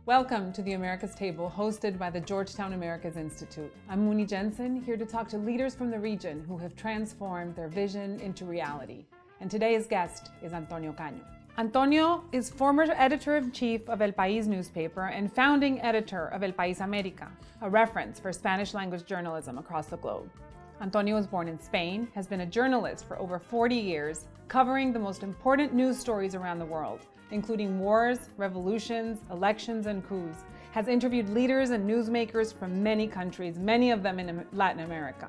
Welcome to the Americas Table, hosted by the Georgetown Americas Institute. I'm Mooney Jensen, here to talk to leaders from the region who have transformed their vision into reality. And today's guest is Antonio Caño. Antonio is former editor-in-chief of El País newspaper and founding editor of El País América, a reference for Spanish-language journalism across the globe. Antonio was born in Spain, has been a journalist for over 40 years, covering the most important news stories around the world, including wars, revolutions, elections, and coups, has interviewed leaders and newsmakers from many countries, many of them in Latin America.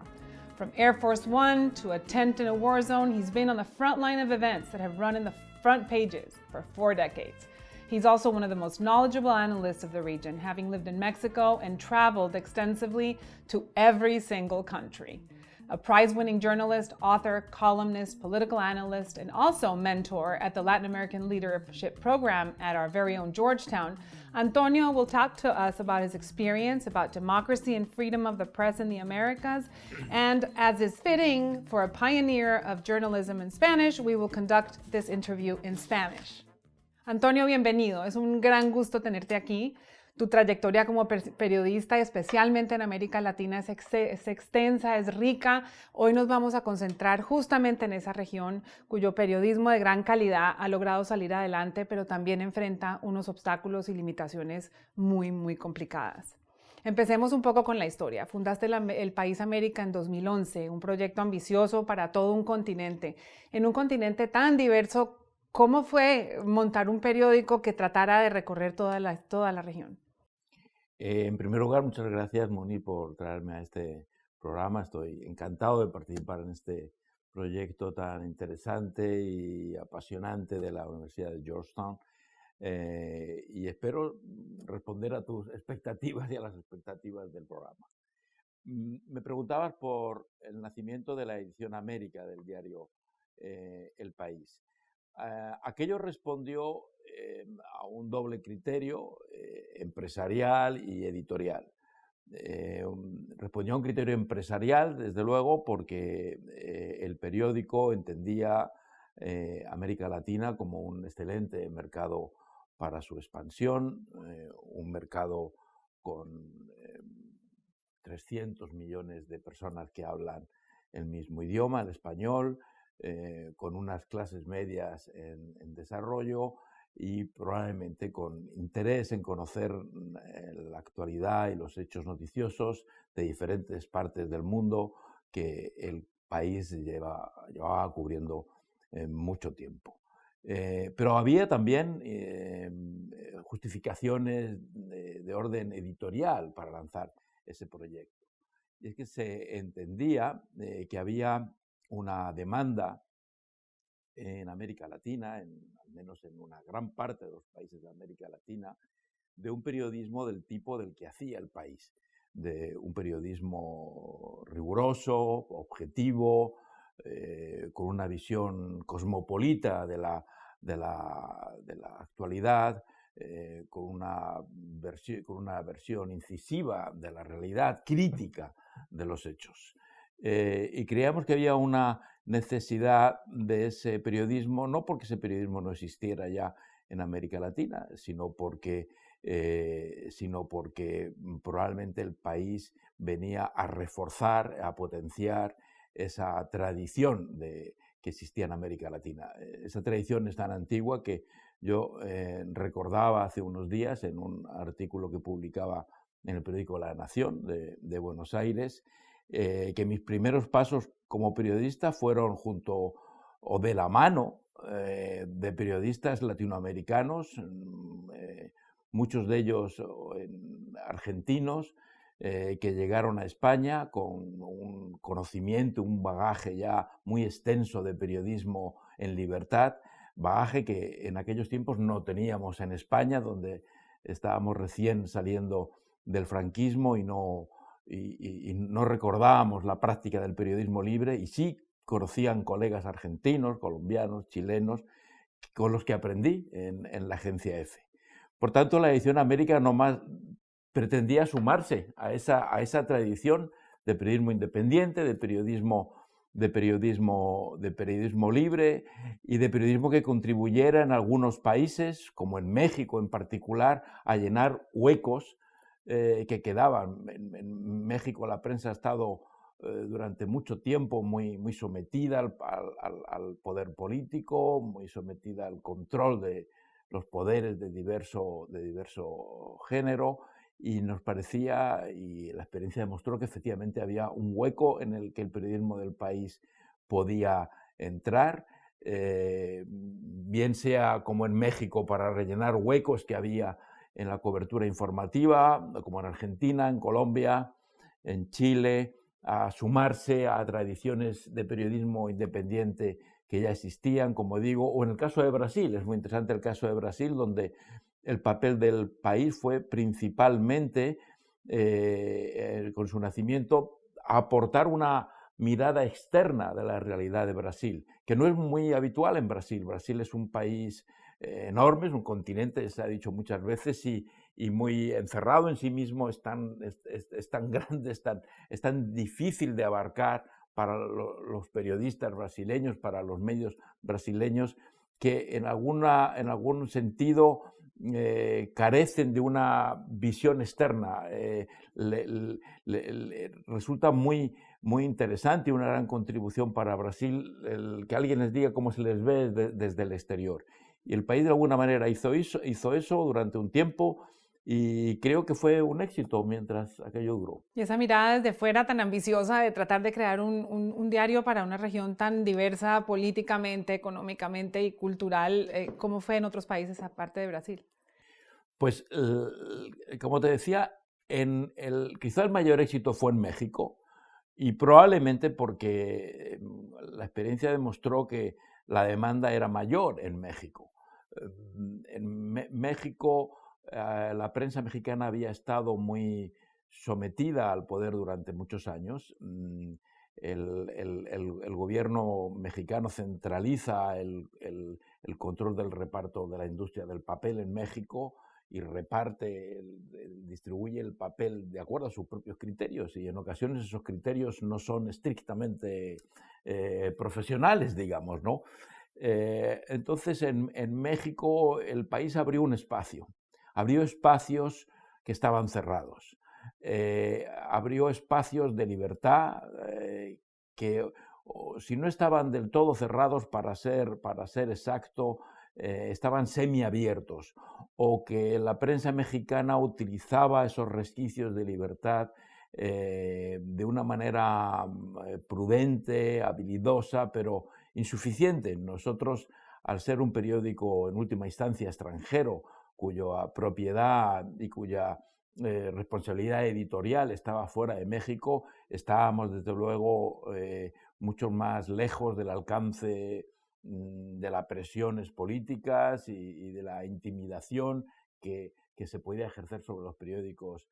From Air Force One to a tent in a war zone, he's been on the front line of events that have run in the front pages for 4 decades. He's also one of the most knowledgeable analysts of the region, having lived in Mexico and traveled extensively to every single country. A prize-winning journalist, author, columnist, political analyst, and also mentor at the Latin American Leadership Program at our very own Georgetown, Antonio will talk to us about his experience, about democracy and freedom of the press in the Americas, and as is fitting for a pioneer of journalism in Spanish, we will conduct this interview in Spanish. Antonio, bienvenido. Es un gran gusto tenerte aquí. Tu trayectoria como periodista, especialmente en América Latina, es extensa, es rica. Hoy nos vamos a concentrar justamente en esa región cuyo periodismo de gran calidad ha logrado salir adelante, pero también enfrenta unos obstáculos y limitaciones muy, muy complicadas. Empecemos un poco con la historia. Fundaste El País América en 2011, un proyecto ambicioso para todo un continente. En un continente tan diverso, ¿cómo fue montar un periódico que tratara de recorrer toda la región? En primer lugar, muchas gracias, Moni, por traerme a este programa. Estoy encantado de participar en este proyecto tan interesante y apasionante de la Universidad de Georgetown. Y espero responder a tus expectativas y a las expectativas del programa. Me preguntabas por el nacimiento de la edición América del diario El País. Aquello respondió a un doble criterio empresarial y editorial. Respondió a un criterio empresarial, desde luego, porque el periódico entendía América Latina como un excelente mercado para su expansión, un mercado con 300 millones de personas que hablan el mismo idioma, el español, con unas clases medias en desarrollo y probablemente con interés en conocer la actualidad y los hechos noticiosos de diferentes partes del mundo que el país llevaba cubriendo mucho tiempo. Pero había también justificaciones de orden editorial para lanzar ese proyecto. Y es que se entendía que había una demanda en América Latina, al menos en una gran parte de los países de América Latina, de un periodismo del tipo del que hacía El País, de un periodismo riguroso, objetivo, con una visión cosmopolita de la actualidad, con una versión incisiva de la realidad, crítica de los hechos. Y creíamos que había una necesidad de ese periodismo, no porque ese periodismo no existiera ya en América Latina, sino porque probablemente El País venía a reforzar, a potenciar esa tradición que existía en América Latina. Esa tradición es tan antigua que yo recordaba hace unos días en un artículo que publicaba en el periódico La Nación de Buenos Aires, que mis primeros pasos como periodista fueron junto o de la mano de periodistas latinoamericanos, muchos de ellos argentinos, que llegaron a España con un conocimiento, un bagaje ya muy extenso de periodismo en libertad, bagaje que en aquellos tiempos no teníamos en España, donde estábamos recién saliendo del franquismo y no recordábamos la práctica del periodismo libre, y sí conocían colegas argentinos, colombianos, chilenos, con los que aprendí en la agencia EFE. Por tanto, la edición América no más pretendía sumarse a esa tradición de periodismo independiente, de periodismo de periodismo libre y de periodismo que contribuyera en algunos países, como en México en particular, a llenar huecos que quedaban. En México la prensa ha estado durante mucho tiempo muy sometida al poder político, muy sometida al control de los poderes de diverso género, y nos parecía, y la experiencia demostró, que efectivamente había un hueco en el que el periodismo del país podía entrar, bien sea como en México para rellenar huecos que había en la cobertura informativa, como en Argentina, en Colombia, en Chile, a sumarse a tradiciones de periodismo independiente que ya existían, como digo, o en el caso de Brasil. Es muy interesante el caso de Brasil, donde el papel del país fue principalmente, con su nacimiento, aportar una mirada externa de la realidad de Brasil, que no es muy habitual en Brasil. Brasil es un país enorme, es un continente, se ha dicho muchas veces, y muy encerrado en sí mismo, es tan grande, es tan difícil de abarcar para los periodistas brasileños, para los medios brasileños, que en algún sentido carecen de una visión externa. Resulta muy interesante y una gran contribución para Brasil que alguien les diga cómo se les ve desde el exterior. Y el país de alguna manera hizo eso durante un tiempo, y creo que fue un éxito mientras aquello duró. Y esa mirada desde fuera tan ambiciosa de tratar de crear un diario para una región tan diversa políticamente, económicamente y cultural, ¿cómo fue en otros países aparte de Brasil? Pues, como te decía, quizá el mayor éxito fue en México, y probablemente porque la experiencia demostró que la demanda era mayor en México. En México, la prensa mexicana había estado muy sometida al poder durante muchos años. El gobierno mexicano centraliza el control del reparto de la industria del papel en México, y distribuye el papel de acuerdo a sus propios criterios, y en ocasiones esos criterios no son estrictamente profesionales, digamos, ¿no? Entonces, en México el país abrió espacios que estaban cerrados, abrió espacios de libertad que, si no estaban del todo cerrados, para ser exacto, estaban semiabiertos, o que la prensa mexicana utilizaba esos resquicios de libertad de una manera prudente, habilidosa, pero insuficiente. Nosotros, al ser un periódico en última instancia extranjero, cuya propiedad y cuya responsabilidad editorial estaba fuera de México, estábamos desde luego mucho más lejos del alcance de las presiones políticas y de la intimidación que se podía ejercer sobre los periódicos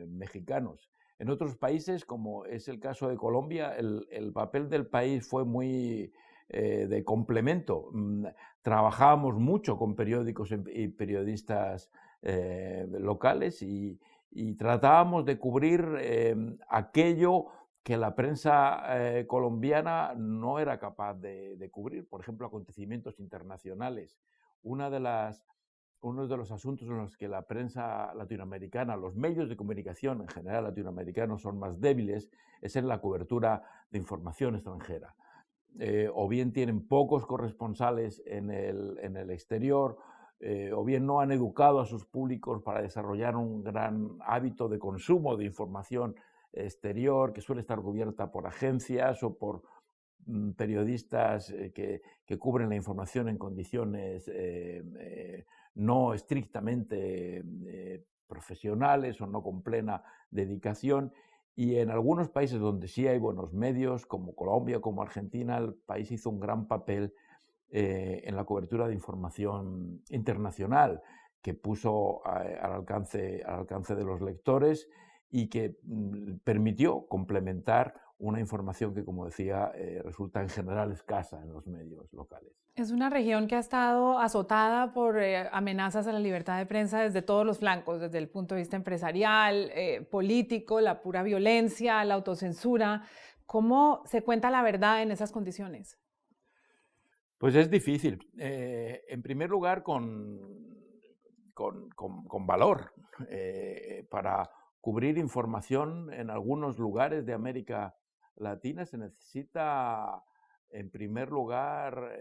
mexicanos. En otros países, como es el caso de Colombia, el papel del país fue muy de complemento. Trabajábamos mucho con periódicos y periodistas locales, y tratábamos de cubrir aquello que la prensa colombiana no era capaz de cubrir. Por ejemplo, acontecimientos internacionales. Uno de los asuntos en los que la prensa latinoamericana, los medios de comunicación en general latinoamericanos, son más débiles, es en la cobertura de información extranjera. O bien tienen pocos corresponsales en el exterior, o bien no han educado a sus públicos para desarrollar un gran hábito de consumo de información exterior, que suele estar cubierta por agencias o por periodistas que cubren la información en condiciones no estrictamente profesionales o no con plena dedicación. Y en algunos países donde sí hay buenos medios, como Colombia, como Argentina, el país hizo un gran papel en la cobertura de información internacional, que puso al alcance de los lectores, y que permitió complementar una información que, como decía, resulta en general escasa en los medios locales. Es una región que ha estado azotada por amenazas a la libertad de prensa desde todos los flancos, desde el punto de vista empresarial, político, la pura violencia, la autocensura. ¿Cómo se cuenta la verdad en esas condiciones? Pues es difícil. En primer lugar, con valor. Para cubrir información en algunos lugares de América Latina se necesita, en primer lugar,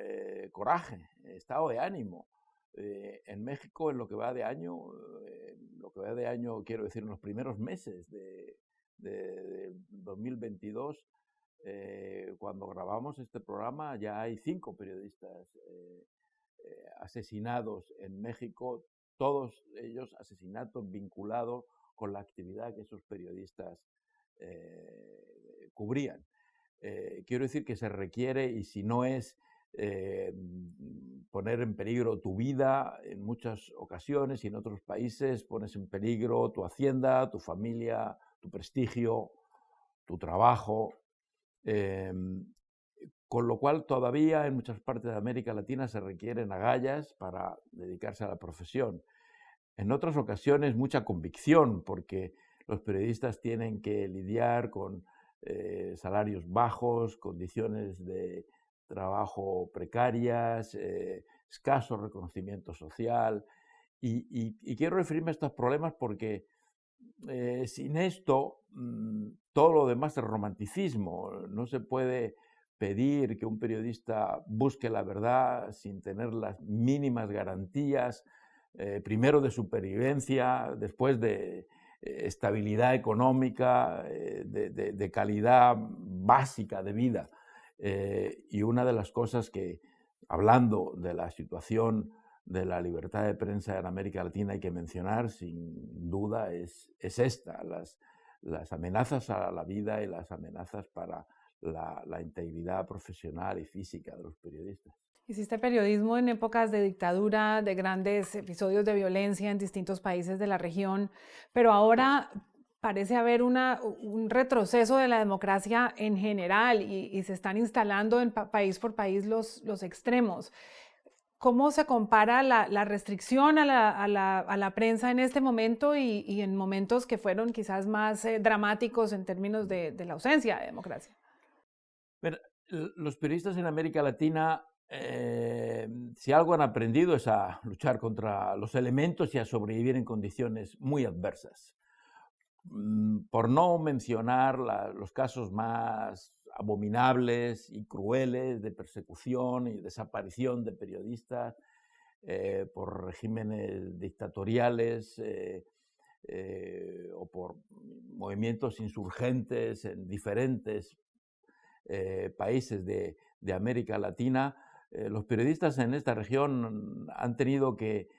coraje, estado de ánimo. En México, en lo que va de año, quiero decir, en los primeros meses de 2022, cuando grabamos este programa, ya hay 5 periodistas asesinados en México, todos ellos asesinatos vinculados con la actividad que esos periodistas cubrían. Quiero decir que se requiere, y si no es poner en peligro tu vida, en muchas ocasiones y en otros países pones en peligro tu hacienda, tu familia, tu prestigio, tu trabajo. Con lo cual todavía en muchas partes de América Latina se requieren agallas para dedicarse a la profesión. En otras ocasiones mucha convicción, porque los periodistas tienen que lidiar con salarios bajos, condiciones de trabajo precarias, escaso reconocimiento social. Y quiero referirme a estos problemas porque sin esto todo lo demás es romanticismo. No se puede pedir que un periodista busque la verdad sin tener las mínimas garantías, primero de supervivencia, después de estabilidad económica, de calidad básica de vida. Y una de las cosas que, hablando de la situación de la libertad de prensa en América Latina, hay que mencionar sin duda es esta, las amenazas a la vida y las amenazas para la integridad profesional y física de los periodistas. Hiciste periodismo en épocas de dictadura, de grandes episodios de violencia en distintos países de la región, pero ahora parece haber un retroceso de la democracia en general y se están instalando en país por país los extremos. ¿Cómo se compara la restricción a la prensa en este momento y en momentos que fueron quizás más dramáticos en términos de la ausencia de democracia? Pero los periodistas en América Latina, si algo han aprendido es a luchar contra los elementos y a sobrevivir en condiciones muy adversas. Por no mencionar los casos más abominables y crueles de persecución y desaparición de periodistas por regímenes dictatoriales o por movimientos insurgentes en diferentes países de América Latina, los periodistas en esta región han tenido que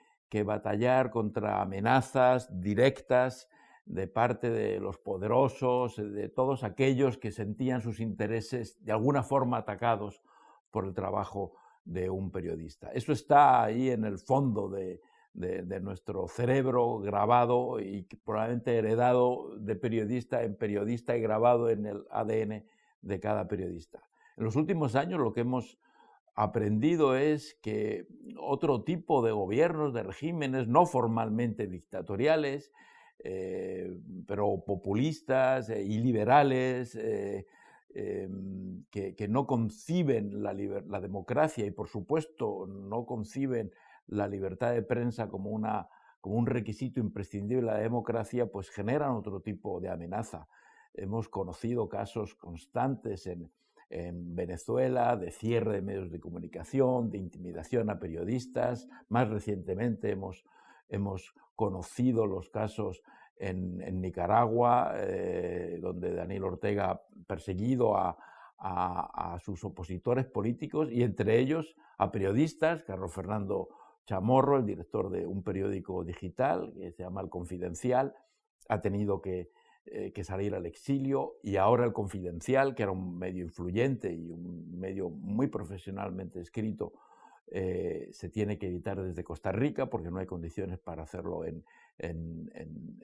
batallar contra amenazas directas de parte de los poderosos, de todos aquellos que sentían sus intereses de alguna forma atacados por el trabajo de un periodista. Eso está ahí en el fondo de nuestro cerebro, grabado y probablemente heredado de periodista en periodista y grabado en el ADN de cada periodista. En los últimos años lo que hemos aprendido es que otro tipo de gobiernos, de regímenes no formalmente dictatoriales, pero populistas y liberales, que no conciben la democracia y por supuesto no conciben la libertad de prensa como un requisito imprescindible de la democracia, pues generan otro tipo de amenaza. Hemos conocido casos constantes en Venezuela de cierre de medios de comunicación, de intimidación a periodistas. Más recientemente hemos conocido los casos en Nicaragua, donde Daniel Ortega ha perseguido a sus opositores políticos y entre ellos a periodistas. Carlos Fernando Chamorro, el director de un periódico digital que se llama El Confidencial, ha tenido que salir al exilio, y ahora El Confidencial, que era un medio influyente y un medio muy profesionalmente escrito, se tiene que editar desde Costa Rica porque no hay condiciones para hacerlo en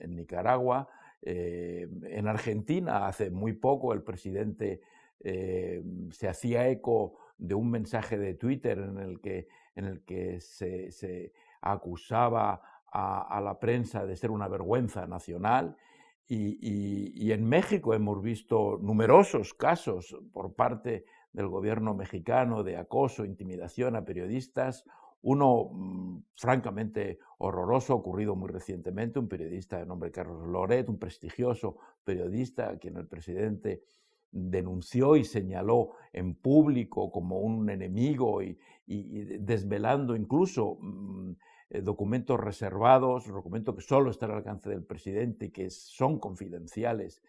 Nicaragua. En Argentina, hace muy poco, el presidente se hacía eco de un mensaje de Twitter en el que se acusaba a la prensa de ser una vergüenza nacional. Y en México hemos visto numerosos casos por parte del gobierno mexicano de acoso, intimidación a periodistas. Uno francamente horroroso, ocurrido muy recientemente, un periodista de nombre Carlos Loret, un prestigioso periodista a quien el presidente denunció y señaló en público como un enemigo y desvelando incluso documentos reservados, documentos que solo están al alcance del presidente y que son confidenciales.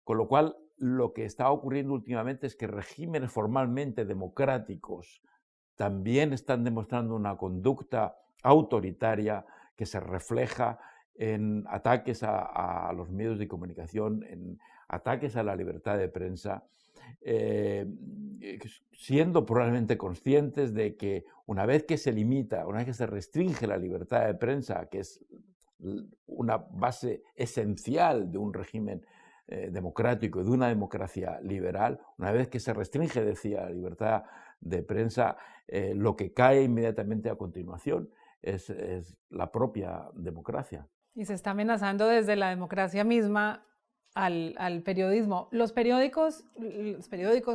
Con lo cual, lo que está ocurriendo últimamente es que regímenes formalmente democráticos también están demostrando una conducta autoritaria que se refleja en ataques a los medios de comunicación, en ataques a la libertad de prensa, siendo probablemente conscientes de que una vez que se limita, una vez que se restringe la libertad de prensa, que es una base esencial de un régimen democrático y de una democracia liberal, una vez que se restringe, decía, la libertad de prensa, lo que cae inmediatamente a continuación es la propia democracia. Y se está amenazando desde la democracia misma al periodismo. Los periódicos,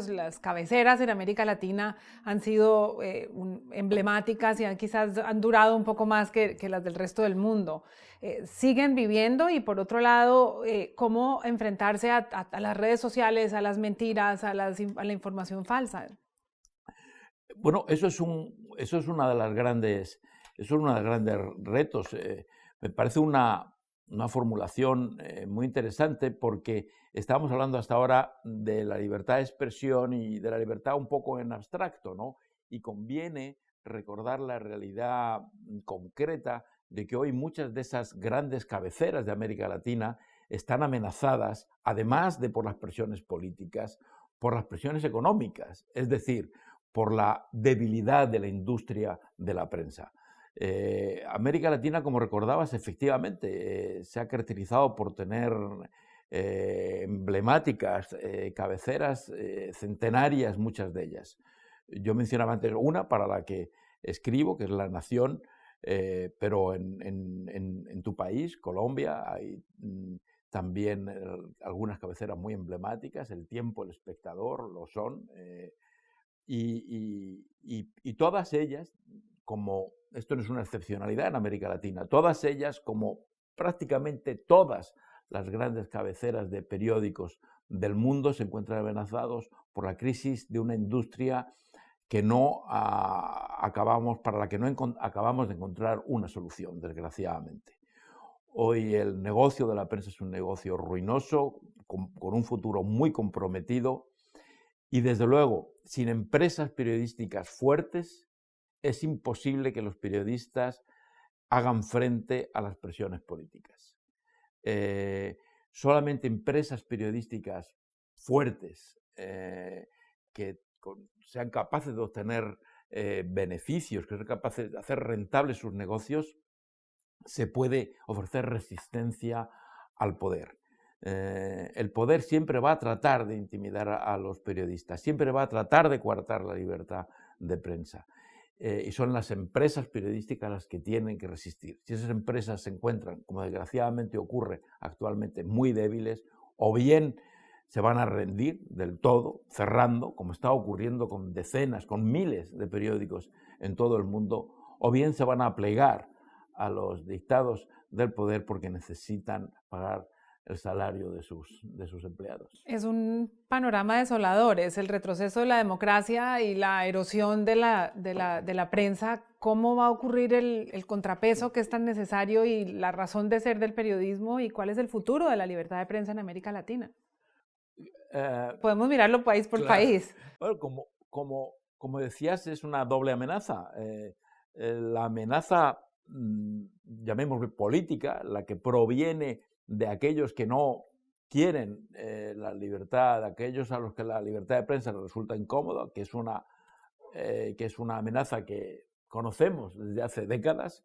las cabeceras en América Latina han sido emblemáticas y quizás han durado un poco más que las del resto del mundo. Siguen viviendo y por otro lado, ¿cómo enfrentarse a las redes sociales, a las mentiras, a la información falsa? Bueno, eso es uno de los grandes retos. Me parece una formulación muy interesante porque estábamos hablando hasta ahora de la libertad de expresión y de la libertad un poco en abstracto, ¿no? Y conviene recordar la realidad concreta de que hoy muchas de esas grandes cabeceras de América Latina están amenazadas, además de por las presiones políticas, por las presiones económicas, es decir, por la debilidad de la industria de la prensa. América Latina, como recordabas, efectivamente se ha caracterizado por tener emblemáticas cabeceras centenarias, muchas de ellas. Yo mencionaba antes una para la que escribo, que es La Nación, pero en tu país, Colombia, hay también algunas cabeceras muy emblemáticas. El Tiempo, El Espectador lo son. Y todas ellas, como esto no es una excepcionalidad en América Latina, todas ellas, como prácticamente todas las grandes cabeceras de periódicos del mundo, se encuentran amenazados por la crisis de una industria que para la que no acabamos de encontrar una solución, desgraciadamente. Hoy el negocio de la prensa es un negocio ruinoso, con un futuro muy comprometido. Y desde luego, sin empresas periodísticas fuertes, es imposible que los periodistas hagan frente a las presiones políticas. Solamente empresas periodísticas fuertes que sean capaces de obtener beneficios, que sean capaces de hacer rentables sus negocios, se puede ofrecer resistencia al poder. El poder siempre va a tratar de intimidar a los periodistas, siempre va a tratar de coartar la libertad de prensa. Y son las empresas periodísticas las que tienen que resistir. Si esas empresas se encuentran, como desgraciadamente ocurre actualmente, muy débiles, o bien se van a rendir del todo, cerrando, como está ocurriendo con decenas, con miles de periódicos en todo el mundo, o bien se van a plegar a los dictados del poder porque necesitan pagar el salario de sus empleados. Es un panorama desolador, es el retroceso de la democracia y la erosión de la prensa. ¿Cómo va a ocurrir el contrapeso que es tan necesario y la razón de ser del periodismo y cuál es el futuro de la libertad de prensa en América Latina? Podemos mirarlo país por país. Bueno, como decías, es una doble amenaza. La amenaza, llamémosle política, la que proviene de aquellos que no quieren la libertad, de aquellos a los que la libertad de prensa les resulta incómoda, que es una amenaza que conocemos desde hace décadas,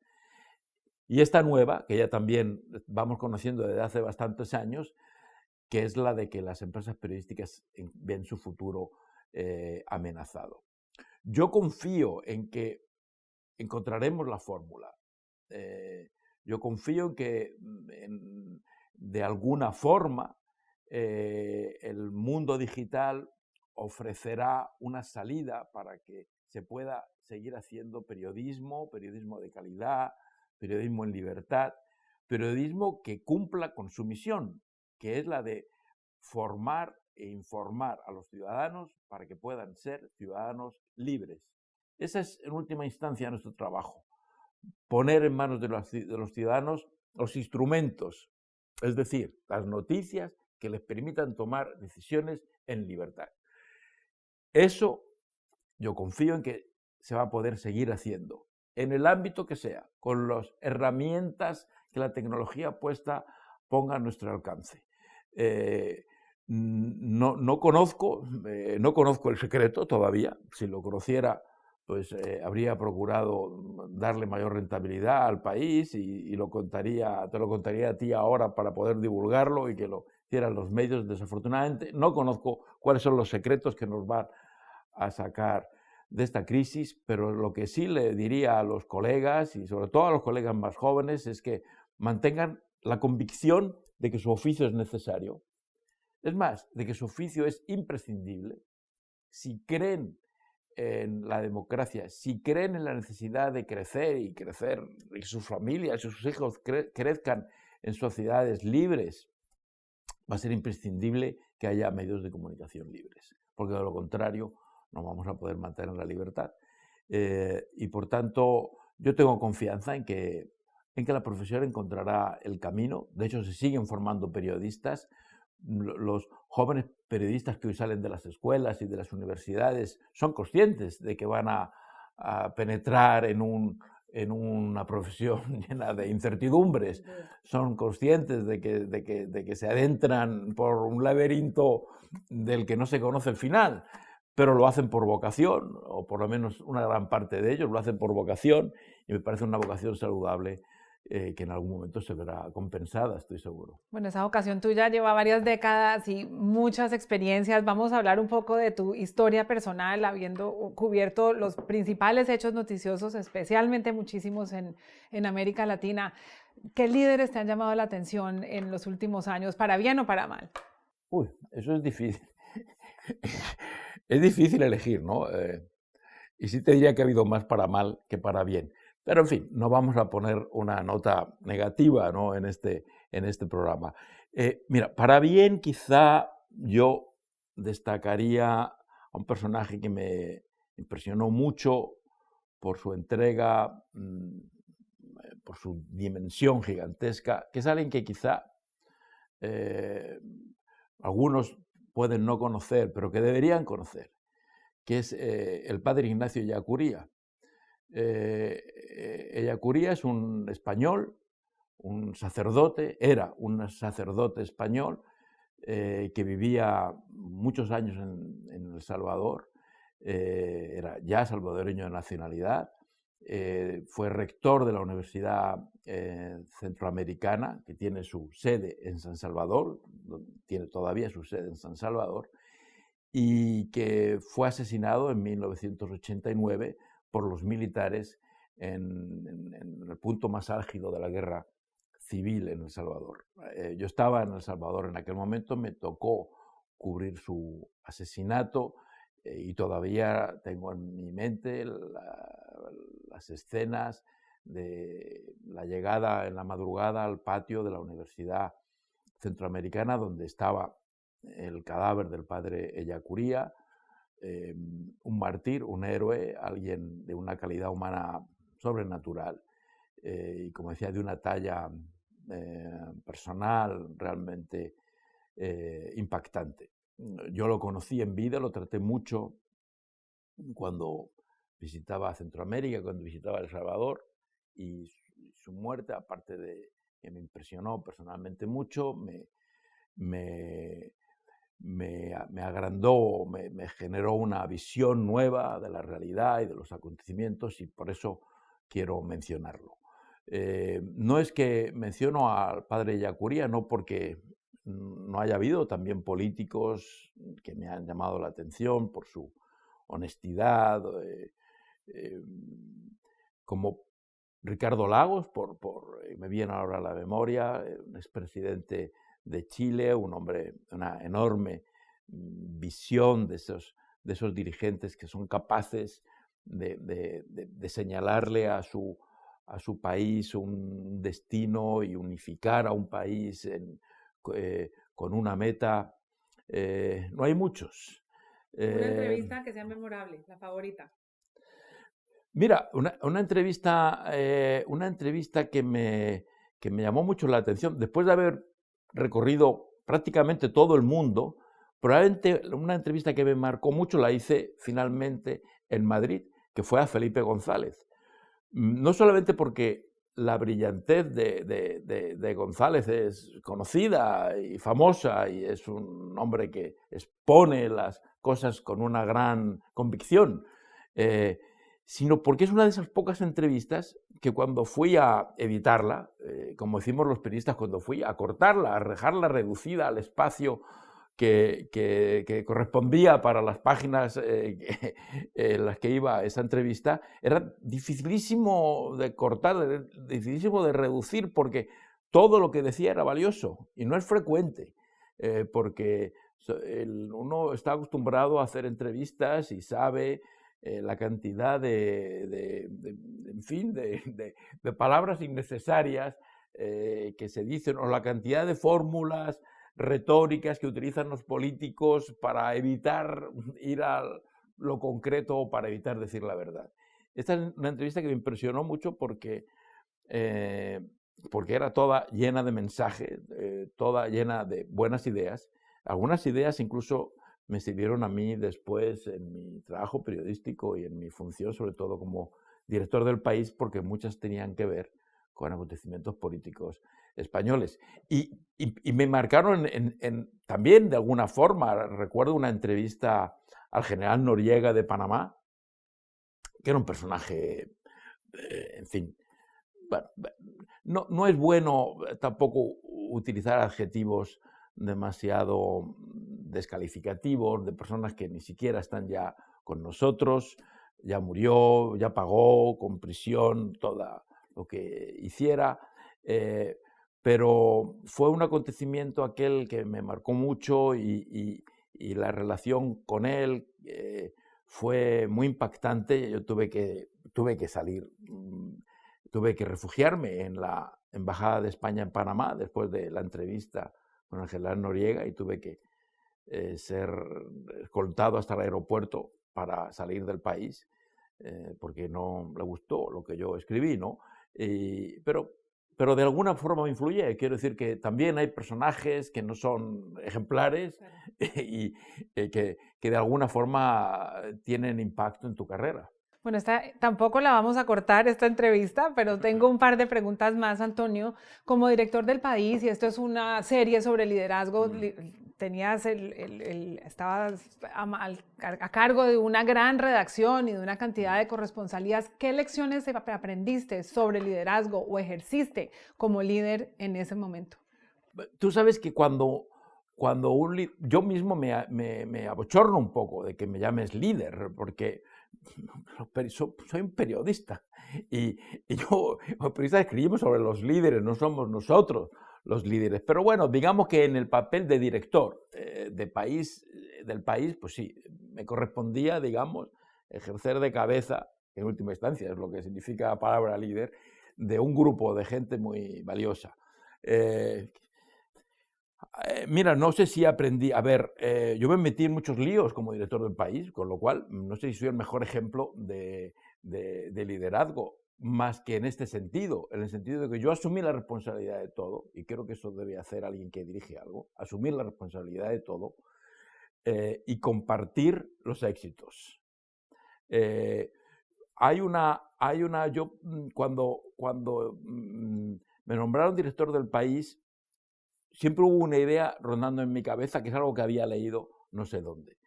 y esta nueva, que ya también vamos conociendo desde hace bastantes años, que es la de que las empresas periodísticas ven su futuro amenazado. Yo confío en que encontraremos la fórmula. Yo confío en que de alguna forma el mundo digital ofrecerá una salida para que se pueda seguir haciendo periodismo de calidad, periodismo en libertad, periodismo que cumpla con su misión, que es la de formar e informar a los ciudadanos para que puedan ser ciudadanos libres. Ese es, en última instancia, nuestro trabajo. Poner en manos de los ciudadanos los instrumentos, es decir, las noticias que les permitan tomar decisiones en libertad. Eso yo confío en que se va a poder seguir haciendo, en el ámbito que sea, con las herramientas que la tecnología ponga a nuestro alcance. No conozco el secreto todavía. Si lo conociera, pues habría procurado darle mayor rentabilidad al país y te lo contaría a ti ahora para poder divulgarlo y que lo hicieran los medios. Desafortunadamente, no conozco cuáles son los secretos que nos van a sacar de esta crisis, pero lo que sí le diría a los colegas, y sobre todo a los colegas más jóvenes, es que mantengan la convicción de que su oficio es necesario. Es más, de que su oficio es imprescindible. Si creen en la democracia, si creen en la necesidad de crecer y que sus familias y sus hijos crezcan en sociedades libres, va a ser imprescindible que haya medios de comunicación libres, porque de lo contrario no vamos a poder mantener la libertad. Y por tanto, yo tengo confianza en que la profesión encontrará el camino. De hecho, se siguen formando periodistas. Los jóvenes periodistas que hoy salen de las escuelas y de las universidades son conscientes de que van a penetrar en una profesión llena de incertidumbres. Son conscientes de que se adentran por un laberinto del que no se conoce el final, pero lo hacen por vocación, o por lo menos una gran parte de ellos lo hacen por vocación, y me parece una vocación saludable que en algún momento se verá compensada, estoy seguro. Bueno, esa vocación tuya lleva varias décadas y muchas experiencias. Vamos a hablar un poco de tu historia personal, habiendo cubierto los principales hechos noticiosos, especialmente muchísimos en América Latina. ¿Qué líderes te han llamado la atención en los últimos años, para bien o para mal? Uy, eso es difícil. Es difícil elegir, ¿no? Y sí te diría que ha habido más para mal que para bien. Pero, en fin, no vamos a poner una nota negativa, ¿no?, en este programa. Mira, para bien quizá yo destacaría a un personaje que me impresionó mucho por su entrega, por su dimensión gigantesca, que es alguien que quizá algunos pueden no conocer, pero que deberían conocer, que es el padre Ignacio Ellacuría. Ellacuría es un español, un sacerdote, era un sacerdote español que vivía muchos años en El Salvador, era ya salvadoreño de nacionalidad, fue rector de la Universidad Centroamericana, que tiene su sede en San Salvador, tiene todavía su sede en San Salvador, y que fue asesinado en 1989 por los militares en el punto más álgido de la guerra civil en El Salvador. Yo estaba en El Salvador en aquel momento, me tocó cubrir su asesinato y todavía tengo en mi mente las escenas de la llegada en la madrugada al patio de la Universidad Centroamericana, donde estaba el cadáver del padre Ellacuría, un mártir, un héroe, alguien de una calidad humana sobrenatural y, como decía, de una talla personal realmente impactante. Yo lo conocí en vida, lo traté mucho cuando visitaba Centroamérica, cuando visitaba El Salvador, y su muerte, aparte de que me impresionó personalmente mucho, me agrandó, me generó una visión nueva de la realidad y de los acontecimientos, y por eso quiero mencionarlo. No es que menciono al padre Ellacuría, no porque no haya habido también políticos que me han llamado la atención por su honestidad, como Ricardo Lagos, me viene ahora a la memoria, un expresidente de Chile, un hombre, una enorme visión de esos dirigentes que son capaces de señalarle a su país un destino y unificar a un país con una meta. No hay muchos. Una entrevista que sea memorable, la favorita. Mira, una entrevista que me llamó mucho la atención, después de haber recorrido prácticamente todo el mundo, probablemente una entrevista que me marcó mucho la hice finalmente en Madrid, que fue a Felipe González. No solamente porque la brillantez de González es conocida y famosa y es un hombre que expone las cosas con una gran convicción, sino porque es una de esas pocas entrevistas que cuando fui a editarla, como decimos los periodistas, cuando fui a cortarla, a dejarla reducida al espacio que correspondía para las páginas en las que iba esa entrevista, era dificilísimo de cortar, dificilísimo de reducir, porque todo lo que decía era valioso y no es frecuente, porque uno está acostumbrado a hacer entrevistas y sabe la cantidad de palabras innecesarias que se dicen, o la cantidad de fórmulas retóricas que utilizan los políticos para evitar ir a lo concreto o para evitar decir la verdad. Esta es una entrevista que me impresionó mucho porque era toda llena de mensajes, toda llena de buenas ideas. Algunas ideas incluso me sirvieron a mí después en mi trabajo periodístico y en mi función, sobre todo como director del País, porque muchas tenían que ver con acontecimientos políticos españoles. Y me marcaron también, de alguna forma, recuerdo una entrevista al general Noriega de Panamá, que era un personaje, en fin, bueno, no es bueno tampoco utilizar adjetivos demasiado descalificativos de personas que ni siquiera están ya con nosotros, ya murió, ya pagó con prisión todo lo que hiciera, pero fue un acontecimiento aquel que me marcó mucho y la relación con él fue muy impactante. Yo tuve que salir, tuve que refugiarme en la Embajada de España en Panamá después de la entrevista con el general Noriega y tuve que ser escoltado hasta el aeropuerto para salir del país porque no le gustó lo que yo escribí, ¿no? Pero de alguna forma me influye. Quiero decir que también hay personajes que no son ejemplares y que de alguna forma tienen impacto en tu carrera. Bueno, tampoco la vamos a cortar esta entrevista, pero tengo un par de preguntas más, Antonio. Como director del País, y esto es una serie sobre liderazgo, estabas a cargo de una gran redacción y de una cantidad de corresponsalías. ¿Qué lecciones aprendiste sobre liderazgo o ejerciste como líder en ese momento? Tú sabes que cuando yo mismo me abochorno un poco de que me llames líder, porque soy un periodista y yo, los periodistas escribimos sobre los líderes, no somos nosotros los líderes. Pero bueno, digamos que en el papel de director del país, pues sí, me correspondía, digamos, ejercer de cabeza, en última instancia, es lo que significa la palabra líder, de un grupo de gente muy valiosa. Mira, no sé si aprendí, yo me metí en muchos líos como director del País, con lo cual no sé si soy el mejor ejemplo de liderazgo, más que en este sentido, en el sentido de que yo asumí la responsabilidad de todo, y creo que eso debe hacer alguien que dirige algo, asumir la responsabilidad de todo y compartir los éxitos. Yo cuando me nombraron director del País, siempre hubo una idea rondando en mi cabeza, que es algo que había leído no sé dónde,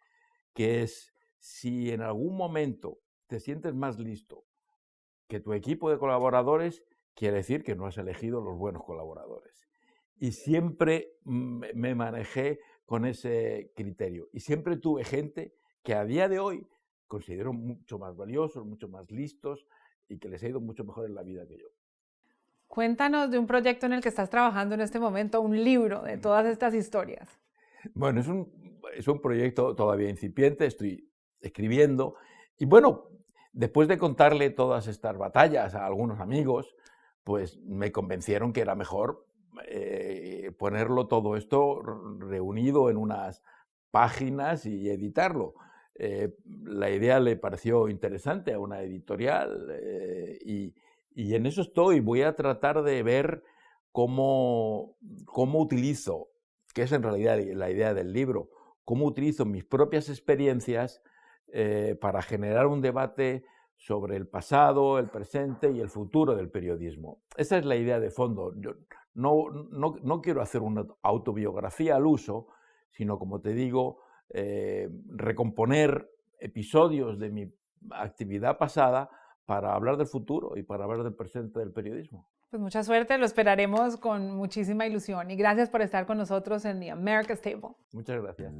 que es, si en algún momento te sientes más listo que tu equipo de colaboradores, quiere decir que no has elegido los buenos colaboradores. Y siempre me manejé con ese criterio. Y siempre tuve gente que a día de hoy considero mucho más valiosos, mucho más listos y que les ha ido mucho mejor en la vida que yo. Cuéntanos de un proyecto en el que estás trabajando en este momento, un libro de todas estas historias. Bueno, es un proyecto todavía incipiente, estoy escribiendo y bueno, después de contarle todas estas batallas a algunos amigos, pues me convencieron que era mejor ponerlo todo esto reunido en unas páginas y editarlo. La idea le pareció interesante a una editorial y en eso estoy. Voy a tratar de ver cómo utilizo, que es en realidad la idea del libro, cómo utilizo mis propias experiencias para generar un debate sobre el pasado, el presente y el futuro del periodismo. Esa es la idea de fondo. Yo no quiero hacer una autobiografía al uso, sino, como te digo, recomponer episodios de mi actividad pasada para hablar del futuro y para hablar del presente del periodismo. Pues mucha suerte, lo esperaremos con muchísima ilusión y gracias por estar con nosotros en The America's Table. Muchas gracias.